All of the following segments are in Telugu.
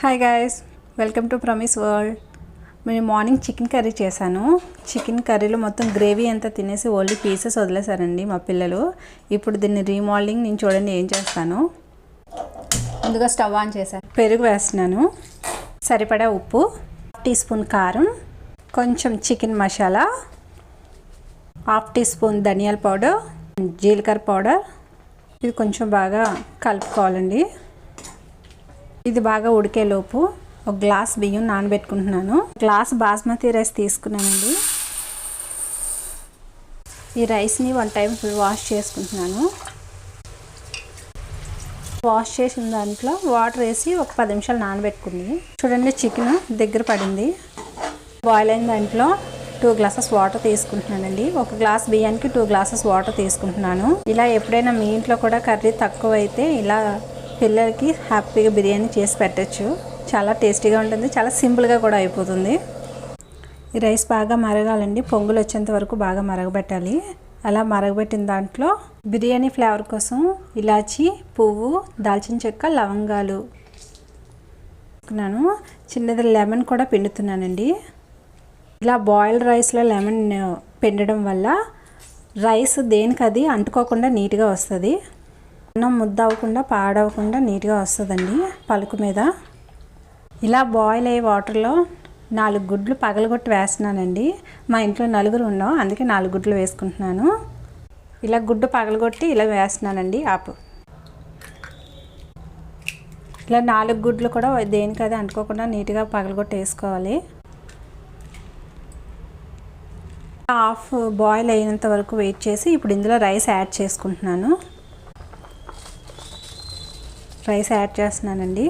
Hi guys, welcome to promise world. నేను మార్నింగ్ చికెన్ కర్రీ చేశాను. చికెన్ కర్రీలో మొత్తం గ్రేవీ అంతా తినేసి ఓన్లీ పీసెస్ వదిలేశారండి మా పిల్లలు. ఇప్పుడు దీన్ని రీమోడలింగ్ నేను చూడండి ఏం చేస్తాను. ముందుగా స్టవ్ ఆన్ చేశాను, పెరుగు వేస్తున్నాను, సరిపడా ఉప్పు, 1 టీ స్పూన్ కారం, కొంచెం చికెన్ మసాలా, 1/2 టీ స్పూన్ ధనియాల పౌడర్, జీలకర్ర పౌడర్. ఇది కొంచెం బాగా కలుపుకోవాలండి. ఇది బాగా ఉడికేలోపు ఒక గ్లాస్ బియ్యం నానబెట్టుకుంటున్నాను. గ్లాస్ బాస్మతి రైస్ తీసుకున్నానండి. ఈ రైస్ని 1 టైం ఫుల్ వాష్ చేసుకుంటున్నాను. వాష్ చేసిన దాంట్లో వాటర్ వేసి ఒక 10 నిమిషాలు నానబెట్టుకుంది. చూడండి చికెన్ దగ్గర పడింది. బాయిల్ అయిన దాంట్లో 2 గ్లాసెస్ వాటర్ తీసుకుంటున్నానండి. ఒక గ్లాస్ బియ్యానికి 2 గ్లాసెస్ వాటర్ తీసుకుంటున్నాను. ఇలా ఎప్పుడైనా మీ ఇంట్లో కూడా కర్రీ తక్కువ అయితే ఇలా పిల్లలకి హ్యాపీగా బిర్యానీ చేసి పెట్టచ్చు. చాలా టేస్టీగా ఉంటుంది, చాలా సింపుల్గా కూడా అయిపోతుంది. ఈ రైస్ బాగా మరగాలండి, పొంగులు వచ్చేంత వరకు బాగా మరగబెట్టాలి. అలా మరగబెట్టిన దాంట్లో బిర్యానీ ఫ్లేవర్ కోసం ఇలాచి పువ్వు, దాల్చిన చెక్క, లవంగాలు వేసుకున్నాను. చిన్నది లెమన్ కూడా పిండుతున్నానండి. ఇలా బాయిల్డ్ రైస్లో లెమన్ పిండడం వల్ల రైస్ దేనికది అంటుకోకుండా నీట్గా వస్తుంది. అన్నం ముద్ద అవ్వకుండా పాడవకుండా నీట్గా వస్తుందండి పలుకు మీద. ఇలా బాయిల్ అయ్యే వాటర్లో 4 గుడ్లు పగలగొట్టి వేస్తున్నానండి. మా ఇంట్లో 4 ఉన్నాం, అందుకే 4 గుడ్లు వేసుకుంటున్నాను. ఇలా గుడ్డు పగలగొట్టి ఇలా వేస్తున్నానండి. ఇలా 4 గుడ్లు కూడా దేనికది అంటుకోకుండా నీట్గా పగలగొట్టి వేసుకోవాలి. హాఫ్ బాయిల్ అయినంత వరకు వెయిట్ చేసి ఇప్పుడు ఇందులో రైస్ యాడ్ చేసుకుంటున్నాను. రైస్ యాడ్ చేస్తున్నానండి.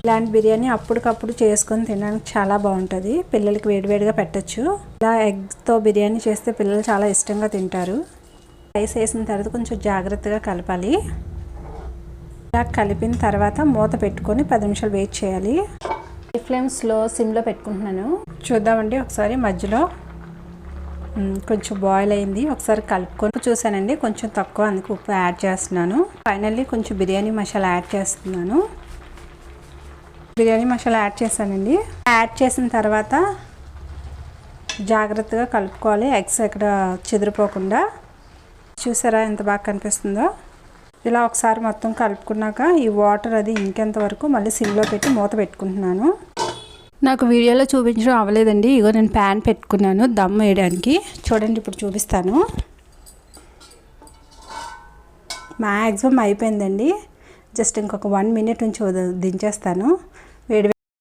ఇలాంటి బిర్యానీ అప్పటికప్పుడు చేసుకొని తినడానికి చాలా బాగుంటుంది. పిల్లలకి వేడివేడిగా పెట్టచ్చు. ఇలా ఎగ్తో బిర్యానీ చేస్తే పిల్లలు చాలా ఇష్టంగా తింటారు. రైస్ వేసిన తర్వాత కొంచెం జాగ్రత్తగా కలపాలి. ఇలా కలిపిన తర్వాత మూత పెట్టుకొని 10 నిమిషాలు వెయిట్ చేయాలి. ఫ్లేమ్ స్లో సిమ్లో పెట్టుకుంటున్నాను. చూద్దామండి ఒకసారి. మధ్యలో కొంచెం బాయిల్ అయింది, ఒకసారి కలుపుకొని చూసానండి. కొంచెం తక్కువ, అందుకు ఉప్పు యాడ్ చేస్తున్నాను. ఫైనల్లీ కొంచెం బిర్యానీ మసాలా యాడ్ చేస్తున్నాను. బిర్యానీ మసాలా యాడ్ చేశానండి. యాడ్ చేసిన తర్వాత జాగ్రత్తగా కలుపుకోవాలి, ఎగ్స్ ఎక్కడ చెదిరిపోకుండా. చూసారా ఎంత బాగా కనిపిస్తుందో. ఇలా ఒకసారి మొత్తం కలుపుకున్నాక ఈ వాటర్ అది ఇంకెంత వరకు మళ్ళీ సిమ్లో పెట్టి మూత పెట్టుకుంటున్నాను. నాకు వీడియోలో చూపించడం అవ్వలేదండి. ఇగో నేను ప్యాన్ పెట్టుకున్నాను దమ్ వేయడానికి. చూడండి ఇప్పుడు చూపిస్తాను. మ్యాక్సిమం అయిపోయిందండి. జస్ట్ ఇంకొక 1 మినిట్ నుంచి దించేస్తాను. వేడి